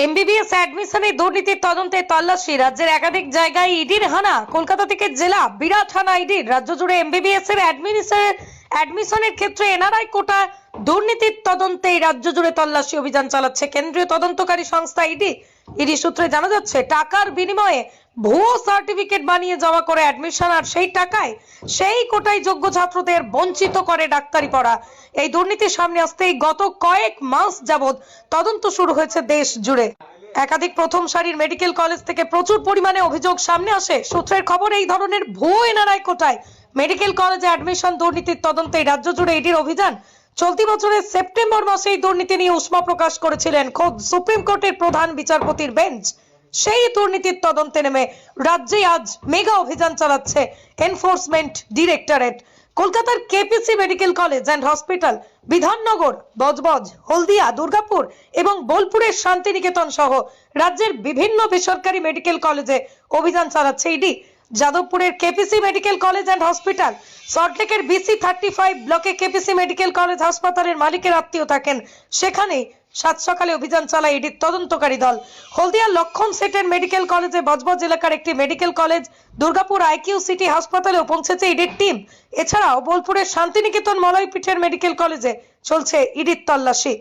MBBS অ্যাডমিশনে দুর্নীতির তদন্তে তল্লাশি। রাজ্যের একাধিক জায়গায় ইডির হানা। কলকাতা থেকে জেলা বিরাট হানা ইডির। রাজ্য জুড়ে এমবিবিএস এর অ্যাডমিশনের ক্ষেত্রে এনআরআই কোটা দুর্নীতির তদন্তে রাজ্য জুড়ে তল্লাশি অভিযান চালাচ্ছে কেন্দ্রীয় তদন্তকারী সংস্থা ইডি। ইডি সূত্রে জানা যাচ্ছে, টাকার বিনিময়ে ভুয়ো সার্টিফিকেট বানিয়ে জমা করে অ্যাডমিশন, আর সেই টাকায় সেই কোটায় যোগ্য ছাত্রদের বঞ্চিত করে ডাক্তারি পড়া। এই দুর্নীতির সামনে আসতেই গত কয়েক মাস যাবৎ তদন্ত শুরু হয়েছে দেশ জুড়ে। একাধিক প্রথম সারির মেডিকেল কলেজ থেকে প্রচুর পরিমাণে অভিযোগ সামনে আসে। সূত্রের খবর, এই ধরনের ভুয়ো এনআরআই কোটায় মেডিকেল কলেজে অ্যাডমিশন দুর্নীতির তদন্তে রাজ্য জুড়ে ইডির অভিযান। চলতি বছরের সেপ্টেম্বর মাসে এই দুর্নীতি নিয়ে উষ্মা প্রকাশ করেছিলেন খোদ সুপ্রিম কোর্টের প্রধান বিচারপতির বেঞ্চ। সেই দুর্নীতির তদন্তে নেমে রাজ্যে আজ মেগা অভিযান চালাচ্ছে এনফোর্সমেন্ট ডিরেক্টরেট। কলকাতার KPC medical college and hospital, Bidhannagar, Budge Budge, Haldia, Durgapur এবং বোলপুরের শান্তিনিকেতন সহ রাজ্যের বিভিন্ন বেসরকারি মেডিকেল কলেজে অভিযান চালাচ্ছে ইডি। যাদবপুরের KPC medical college and hospital, সল্টলেকের BC-35 ব্লকে কেপিসি মেডিকেল কলেজ হাসপাতালের মালিকের আত্মীয় থাকেন, সেখানেই সাত সকালে অভিযান চালায় ইডির তদন্তকারী দল। হলদিয়ার লক্ষণ সেটের মেডিকেল কলেজে, বজবজ এলাকার একটি medical college, Durgapur IQ city হাসপাতালেও পৌঁছেছে ইডির টিম। এছাড়াও বোলপুরের শান্তিনিকেতন মলয়পীঠের মেডিকেল কলেজে চলছে ইডির তল্লাশি।